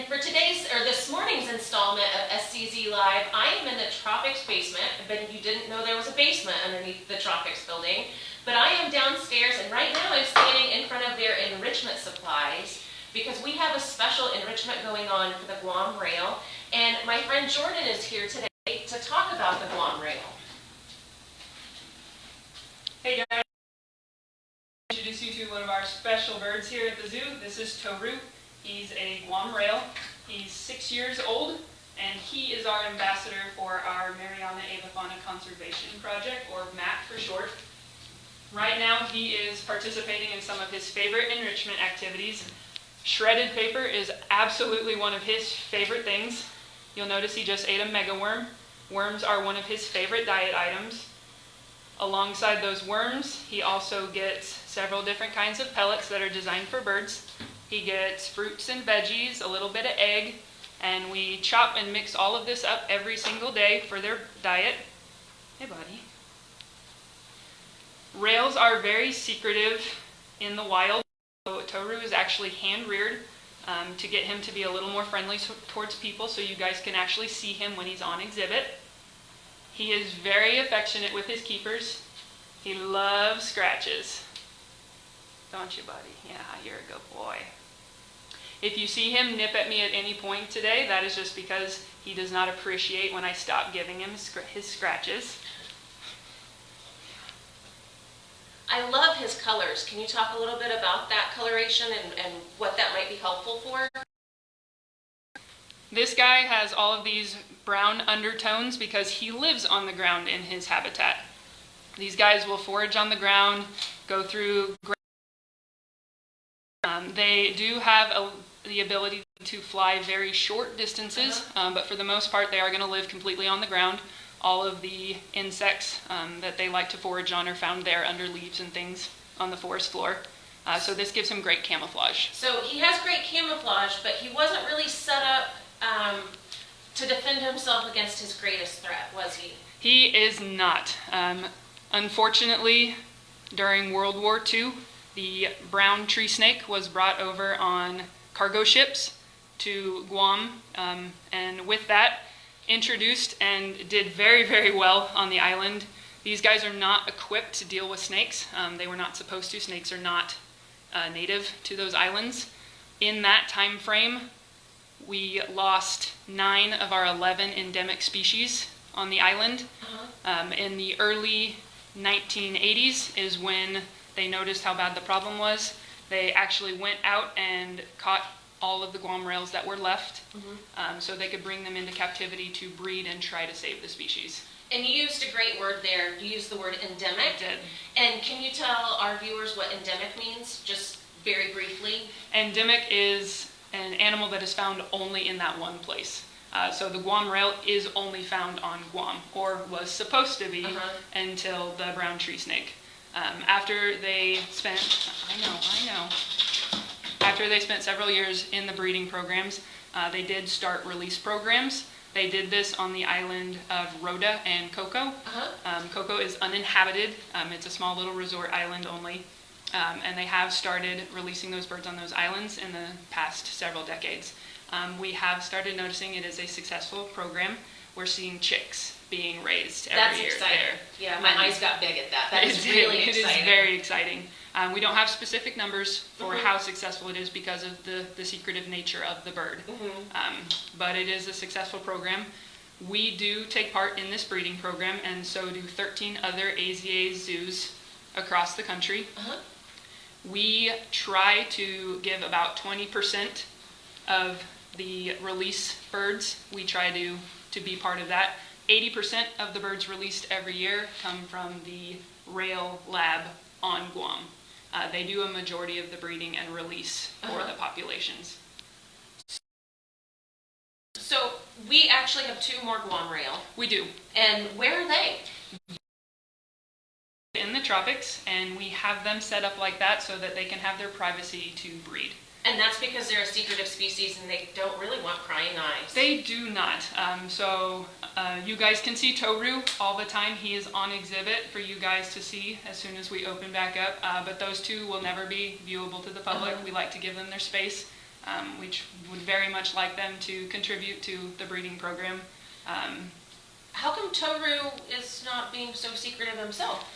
And for this morning's installment of SCZ Live, I am in the Tropics basement, but you didn't know there was a basement underneath the Tropics building. But I am downstairs, and right now I'm standing in front of their enrichment supplies because we have a special enrichment going on for the Guam Rail. And my friend Jordan is here today to talk about the Guam Rail. Hey guys, I'll introduce you to one of our special birds here at the zoo. This is Toru. He's a Guam Rail. He's 6 years old, and he is our ambassador for our Mariana Avifauna Conservation Project, or MAC for short. Right now he is participating in some of his favorite enrichment activities. Shredded paper is absolutely one of his favorite things. You'll notice he just ate a megaworm. Worms are one of his favorite diet items. Alongside those worms, he also gets several different kinds of pellets that are designed for birds. He gets fruits and veggies, a little bit of egg, and we chop and mix all of this up every single day for their diet. Hey, buddy. Rails are very secretive in the wild. So Toru is actually hand-reared to get him to be a little more friendly towards people, so you guys can actually see him when he's on exhibit. He is very affectionate with his keepers. He loves scratches. Don't you, buddy? Yeah, you're a good boy. If you see him nip at me at any point today, that is just because he does not appreciate when I stop giving him his scratches. I love his colors. Can you talk a little bit about that coloration and what that might be helpful for? This guy has all of these brown undertones because he lives on the ground in his habitat. These guys will forage on the ground, go through. They do have the ability to fly very short distances, but for the most part they are going to live completely on the ground. All of the insects that they like to forage on are found there under leaves and things on the forest floor. So this gives him great camouflage. So he has great camouflage, but he wasn't really set up to defend himself against his greatest threat, was he? He is not. Unfortunately, during World War II, the brown tree snake was brought over on cargo ships to Guam, and with that, introduced and did very, very well on the island. These guys are not equipped to deal with snakes. They were not supposed to. Snakes are not native to those islands. In that time frame, we lost 9 of our 11 endemic species on the island. In the early 1980s is when they noticed how bad the problem was. They actually went out and caught all of the Guam rails that were left, so they could bring them into captivity to breed and try to save the species. And you used a great word there. You used the word endemic. I did. And can you tell our viewers what endemic means, just very briefly? Endemic is an animal that is found only in that one place. So the Guam rail is only found on Guam, or was supposed to be until the brown tree snake. After they spent, After they spent several years in the breeding programs, they did start release programs. They did this on the island of Rhoda and Coco. Coco is uninhabited. It's a small little resort island only. And they have started releasing those birds on those islands in the past several decades. We have started noticing it is a successful program. We're seeing chicks being raised every year. That's exciting. There. Yeah, my eyes got big at that. That is really exciting. It is very exciting. We don't have specific numbers for how successful it is because of the secretive nature of the bird. But it is a successful program. We do take part in this breeding program, and so do 13 other AZA zoos across the country. We try to give about 20% of the release birds. We try to be part of that. 80% of the birds released every year come from the rail lab on Guam. They do a majority of the breeding and release for the populations. So we actually have 2 more Guam rail. We do. And where are they? In the tropics, and we have them set up like that so that they can have their privacy to breed. And that's because they're a secretive species and they don't really want prying eyes. They do not. You guys can see Toru all the time. He is on exhibit for you guys to see as soon as we open back up. But those 2 will never be viewable to the public. We like to give them their space. We would very much like them to contribute to the breeding program. How come Toru is not being so secretive himself?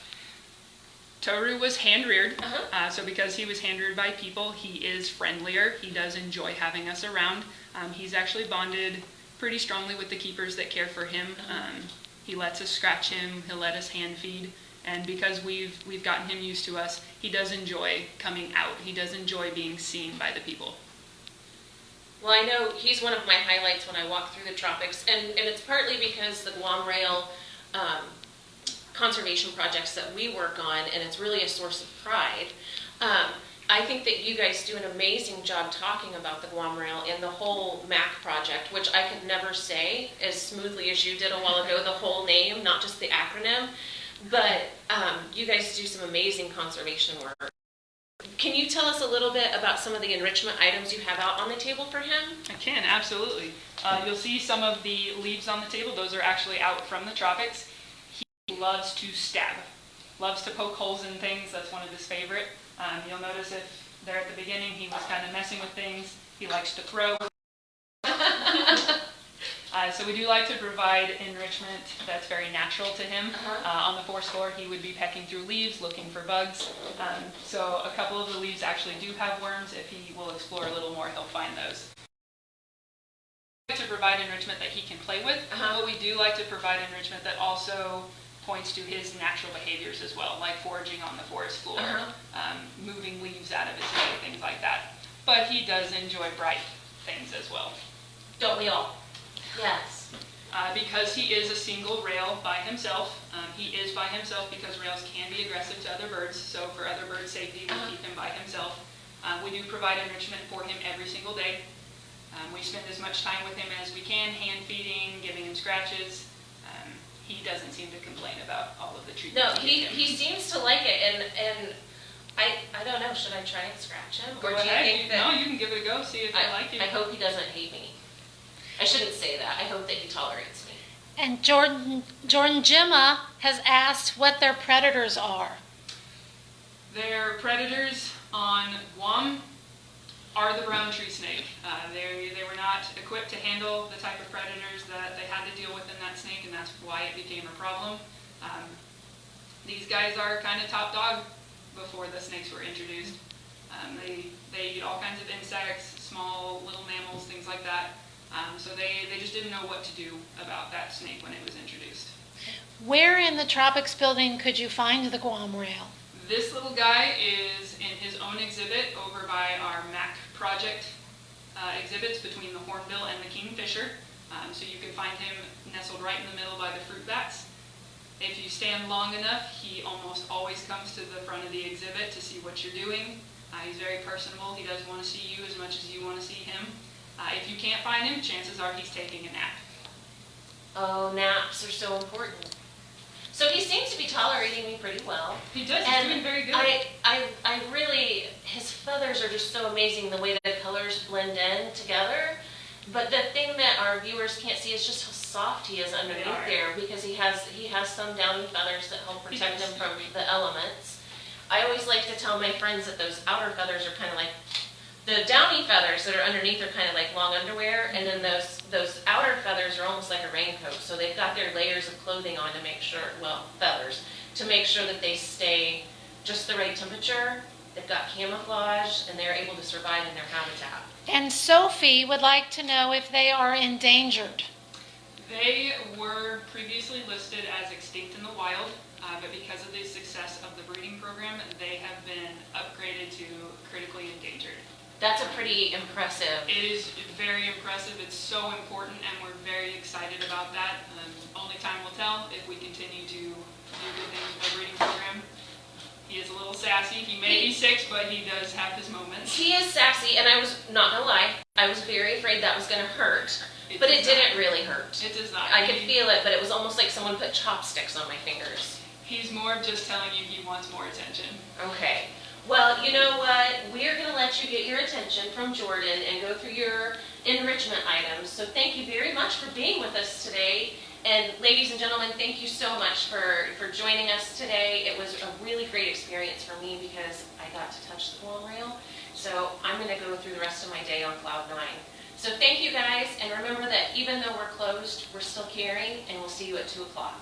Toru was hand-reared, so because he was hand-reared by people, he is friendlier. He does enjoy having us around. He's actually bonded pretty strongly with the keepers that care for him. He lets us scratch him, he'll let us hand feed, and because we've gotten him used to us, he does enjoy coming out. He does enjoy being seen by the people. Well, I know he's one of my highlights when I walk through the tropics, and it's partly because the Guam Rail conservation projects that we work on, and it's really a source of pride. I think that you guys do an amazing job talking about the Guam Rail and the whole MAC project, which I could never say as smoothly as you did a while ago, the whole name, not just the acronym. But you guys do some amazing conservation work. Can you tell us a little bit about some of the enrichment items you have out on the table for him? I can, absolutely. You'll see some of the leaves on the table. Those are actually out from the tropics. He loves to stab, loves to poke holes in things. That's one of his favorite. You'll notice if there at the beginning he was kind of messing with things. He likes to throw. So we do like to provide enrichment that's very natural to him. On the fourth floor, he would be pecking through leaves, looking for bugs. So a couple of the leaves actually do have worms. If he will explore a little more, he'll find those. We like to provide enrichment that he can play with, but we do like to provide enrichment that also points to his natural behaviors as well, like foraging on the forest floor, moving leaves out of his way, things like that. But he does enjoy bright things as well. Don't we all? Yes. Because he is a single rail by himself. He is by himself because rails can be aggressive to other birds, so for other bird safety, we keep him by himself. We do provide enrichment for him every single day. We spend as much time with him as we can, hand feeding, giving him scratches. He doesn't seem to complain about all of the treatment. No, he seems to like it, and I don't know, should I try and scratch him? Or do you think that... No, you can give it a go, see if I like it. I hope he doesn't hate me. I shouldn't say that. I hope that he tolerates me. And Jordan Gemma has asked what their predators are. Their predators on Guam are the brown tree snake. They were not equipped to handle the type of predators that they had to deal with in that snake, and that's why it became a problem. These guys are kind of top dog before the snakes were introduced. They eat all kinds of insects, small little mammals, things like that. So they just didn't know what to do about that snake when it was introduced. Where in the Tropics building could you find the Guam Rail? This little guy is in his own exhibit over by our MAC project exhibits between the hornbill and the kingfisher. So you can find him nestled right in the middle by the fruit bats. If you stand long enough, he almost always comes to the front of the exhibit to see what you're doing. He's very personable. He does want to see you as much as you want to see him. If you can't find him, chances are he's taking a nap. Oh, naps are so important. So he seems to be tolerating me pretty well. He does. He's doing very good. I really, his feathers are just so amazing, the way the colors blend in together. But the thing that our viewers can't see is just how soft he is underneath there, because he has some downy feathers that help protect him from the elements. I always like to tell my friends that those outer feathers are kind of like, the downy feathers that are underneath are kind of like long underwear, and then those outer feathers are almost like a raincoat. So they've got their layers of clothing on to make sure, well, feathers, to make sure that they stay just the right temperature. They've got camouflage, and they're able to survive in their habitat. And Sophie would like to know if they are endangered. They were previously listed as extinct in the wild, but because of the success of the breeding program, they have been upgraded to critically endangered. That's a pretty impressive. It is very impressive. It's so important, and we're very excited about that. Only time will tell if we continue to do good things with the breeding program. He is a little sassy. He may be 6, but he does have his moments. He is sassy, and I was not gonna lie, I was very afraid that was gonna hurt. But it didn't really hurt. It does not. I could feel it, but it was almost like someone put chopsticks on my fingers. He's more of just telling you he wants more attention. Okay. Well, you know what? We're going to let you get your attention from Jordan and go through your enrichment items. So thank you very much for being with us today. And ladies and gentlemen, thank you so much for joining us today. It was a really great experience for me because I got to touch the Guam Rail. So I'm going to go through the rest rest of my day on cloud 9. So thank you guys, and remember that even though we're closed, we're still caring, and we'll see you at 2 o'clock.